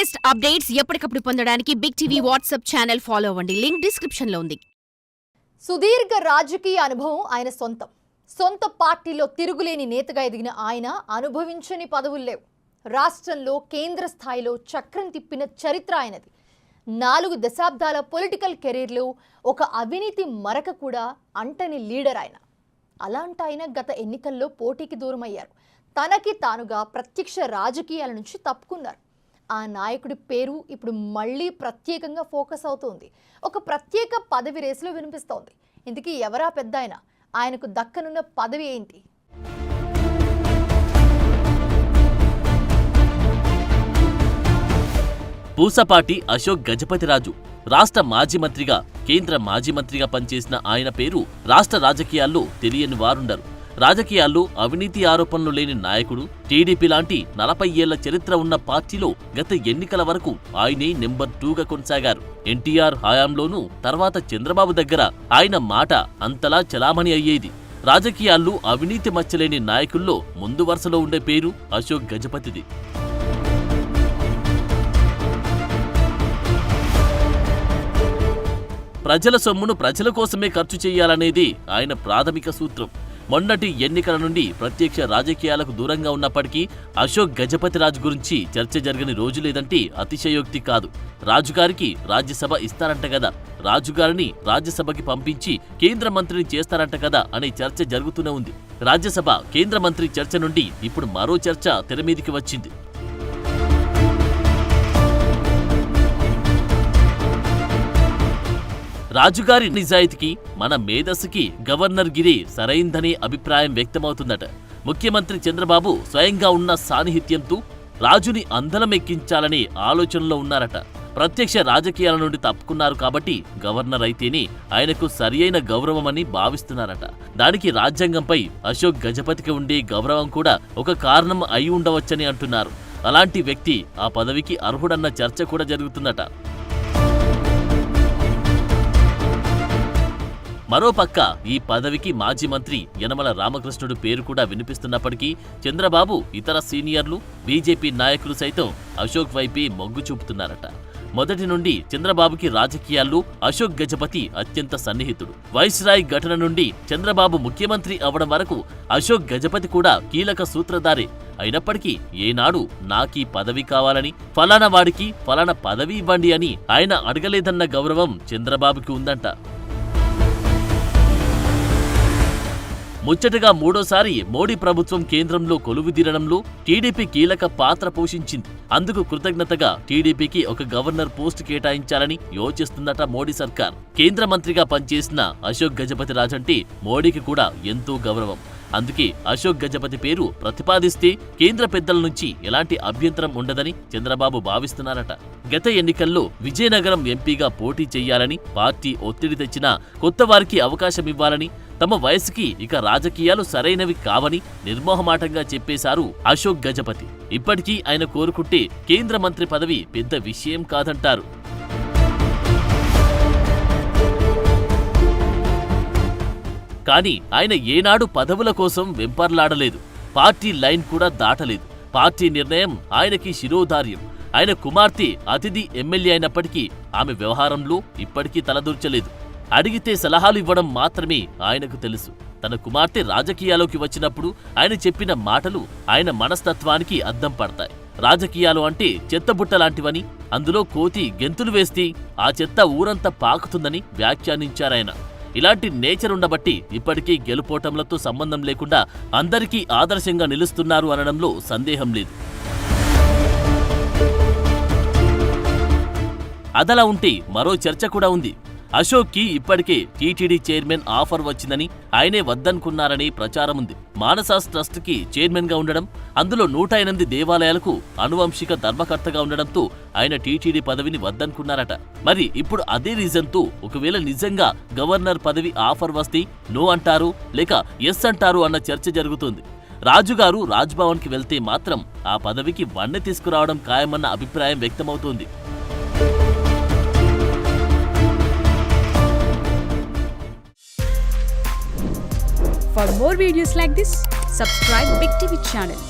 Latest updates ఎప్పటికప్పుడు పొందడానికి big TV WhatsApp channel follow అవ్వండి. లింక్ డిస్క్రిప్షన్ లో ఉంది. సుదీర్ఘ రాజకీయ అనుభవం ఆయన సొంత పార్టీలో తిరుగులేని నేతగా ఎదిగిన ఆయన అనుభవించని పదవులు లేవు. రాష్ట్రంలో కేంద్ర స్థాయిలో చక్రం తిప్పిన చరిత్ర ఆయనది. 4 దశాబ్దాల పొలిటికల్ కెరీర్లో ఒక అవినీతి మరక కూడా అంటని లీడర్ ఆయన. అలాంటి ఆయన గత ఎన్నికల్లో పోటీకి దూరమయ్యారు. తనకి తానుగా ప్రత్యక్ష రాజకీయాల నుంచి తప్పుకున్నారు. ఆ నాయకుడి పేరు ఇప్పుడు మళ్ళీ ప్రత్యేకంగా ఫోకస్ అవుతోంది. ఒక ప్రత్యేక పదవి రేసులో వినిపిస్తోంది. ఇందుకీ ఎవరా పెద్ద ఆయన? ఆయనకు దక్కనున్న పదవి ఏంటి? పూసపాటి అశోక్ గజపతిరాజు రాష్ట్ర మాజీ మంత్రిగా, కేంద్ర మాజీ మంత్రిగా పనిచేసిన ఆయన పేరు రాష్ట్ర రాజకీయాల్లో తెలియని వారుండరు. రాజకీయాల్లో అవినీతి ఆరోపణలు లేని నాయకుడు. టీడీపీ లాంటి 40 ఏళ్ల చరిత్ర ఉన్న పార్టీలో గత ఎన్నికల వరకు ఆయనే నెంబర్ 2గా కొనసాగారు. ఎన్టీఆర్ హయాంలోనూ, తర్వాత చంద్రబాబు దగ్గర ఆయన మాట అంతలా చలామణి అయ్యేది. రాజకీయాల్లో అవినీతి మచ్చలేని నాయకుల్లో ముందు వరుసలో ఉండే పేరు అశోక్ గజపతిది. ప్రజల సొమ్మును ప్రజల కోసమే ఖర్చు చేయాలనేది ఆయన ప్రాథమిక సూత్రం. మొన్నటి ఎన్నికల నుండి ప్రత్యక్ష రాజకీయాలకు దూరంగా ఉన్నప్పటికీ అశోక్ గజపతిరాజు గురించి చర్చ జరగని రోజు లేదంటే అతిశయోక్తి కాదు. రాజుగారికి రాజ్యసభ ఇస్తారంట కదా, రాజుగారిని రాజ్యసభకి పంపించి కేంద్ర మంత్రిని చేస్తారంట కదా అనే చర్చ జరుగుతూనే ఉంది. రాజ్యసభ కేంద్ర మంత్రి చర్చ నుండి ఇప్పుడు మరో చర్చ తెరమీదికి వచ్చింది. రాజుగారి నిజాయితీకి, మన మేధస్సుకి గవర్నర్ గిరి సరైందనే అభిప్రాయం వ్యక్తమవుతుందట. ముఖ్యమంత్రి చంద్రబాబు స్వయంగా ఉన్న సాన్నిహిత్యంతో రాజుని అందలమెక్కించాలనే ఆలోచనలో ఉన్నారట. ప్రత్యక్ష రాజకీయాల నుండి తప్పుకున్నారు కాబట్టి గవర్నర్ అయితేనే ఆయనకు సరియైన గౌరవమని భావిస్తున్నారట. దానికి రాజ్యాంగంపై అశోక్ గజపతికి ఉండే గౌరవం కూడా ఒక కారణం అయి ఉండవచ్చని అంటున్నారు. అలాంటి వ్యక్తి ఆ పదవికి అర్హుడన్న చర్చ కూడా జరుగుతుందట. మరోపక్క ఈ పదవికి మాజీ మంత్రి యనమల రామకృష్ణుడు పేరు కూడా వినిపిస్తున్నప్పటికీ చంద్రబాబు, ఇతర సీనియర్లు, బీజేపీ నాయకులు సైతం అశోక్ వైపే మొగ్గు చూపుతున్నారట. మొదటి నుండి చంద్రబాబుకి రాజకీయాల్లో అశోక్ గజపతి అత్యంత సన్నిహితుడు. వైస్రాయ్ ఘటన నుండి చంద్రబాబు ముఖ్యమంత్రి అవడం వరకు అశోక్ గజపతి కూడా కీలక సూత్రధారే. అయినప్పటికీ ఏనాడు నాకీ పదవి కావాలని, ఫలానా వాడికి ఫలానా పదవి ఇవ్వండి అని ఆయన అడగలేదన్న గౌరవం చంద్రబాబుకి ఉందంట. ముచ్చటగా మూడోసారి మోడీ ప్రభుత్వం కేంద్రంలో కొలువుదీరడంలో టీడీపీ కీలక పాత్ర పోషించింది. అందుకు కృతజ్ఞతగా టీడీపీకి ఒక గవర్నర్ పోస్టు కేటాయించాలని యోచిస్తుందట మోడీ సర్కార్. కేంద్ర మంత్రిగా పనిచేసిన అశోక్ గజపతిరాజు అంటే మోడీకి కూడా ఎంతో గౌరవం. అందుకే అశోక్ గజపతి పేరు ప్రతిపాదిస్తే కేంద్ర పెద్దల నుంచి ఎలాంటి అభ్యంతరం ఉండదని చంద్రబాబు భావిస్తున్నారట. గత ఎన్నికల్లో విజయనగరం ఎంపీగా పోటీ చెయ్యాలని పార్టీ ఒత్తిడి తెచ్చినా కొత్త వారికి అవకాశం ఇవ్వాలని, తమ వయసుకి ఇక రాజకీయాలు సరైనవి కావని నిర్మోహమాటంగా చెప్పేశారు అశోక్ గజపతి. ఇప్పటికీ ఆయన కోరుకుంటే కేంద్ర మంత్రి పదవి పెద్ద విషయం కాదంటారు. కానీ ఆయన ఏనాడు పదవుల కోసం వెంపర్లాడలేదు. పార్టీ లైన్ కూడా దాటలేదు. పార్టీ నిర్ణయం ఆయనకి శిరోధార్యం. ఆయన కుమార్తె అతిథి ఎమ్మెల్యే అయినప్పటికీ ఆమె వ్యవహారంలో ఇప్పటికీ తలదూర్చలేదు. అడిగితే సలహాలు ఇవ్వడం మాత్రమే ఆయనకు తెలుసు. తన కుమార్తె రాజకీయాల్లోకి వచ్చినప్పుడు ఆయన చెప్పిన మాటలు ఆయన మనస్తత్వానికి అద్దం పడతాయి. రాజకీయాలు అంటే చెత్తబుట్ట లాంటివని, అందులో కోతి గెంతులు వేస్తే ఆ చెత్త ఊరంతా పాకుతుందని వ్యాఖ్యానించారాయన. ఇలాంటి నేచర్ ఉండబట్టి ఇప్పటికీ గెలుపోటంలతో సంబంధం లేకుండా అందరికీ ఆదర్శంగా నిలుస్తున్నారు అనడంలో సందేహం లేదు. అదలా ఉంటే మరో చర్చ కూడా ఉంది. అశోక్కి ఇప్పటికే టీటీడీ చైర్మన్ ఆఫర్ వచ్చిందని, ఆయనే వద్దనుకున్నారని ప్రచారం ఉంది. మానసాస్ ట్రస్ట్కి చైర్మన్గా ఉండడం, అందులో 108 దేవాలయాలకు అనువంశిక ధర్మకర్తగా ఉండడంతో ఆయన టీటీడీ పదవిని వద్దనుకున్నారట. మరి ఇప్పుడు అదే రీజన్తో ఒకవేళ నిజంగా గవర్నర్ పదవి ఆఫర్ వస్తే నో అంటారు లేక ఎస్ అంటారు అన్న చర్చ జరుగుతుంది. రాజుగారు రాజ్భవన్కి వెళ్తే మాత్రం ఆ పదవికి వన్నె తీసుకురావడం ఖాయమన్న అభిప్రాయం వ్యక్తమవుతోంది. For more videos like this, subscribe Big TV channel.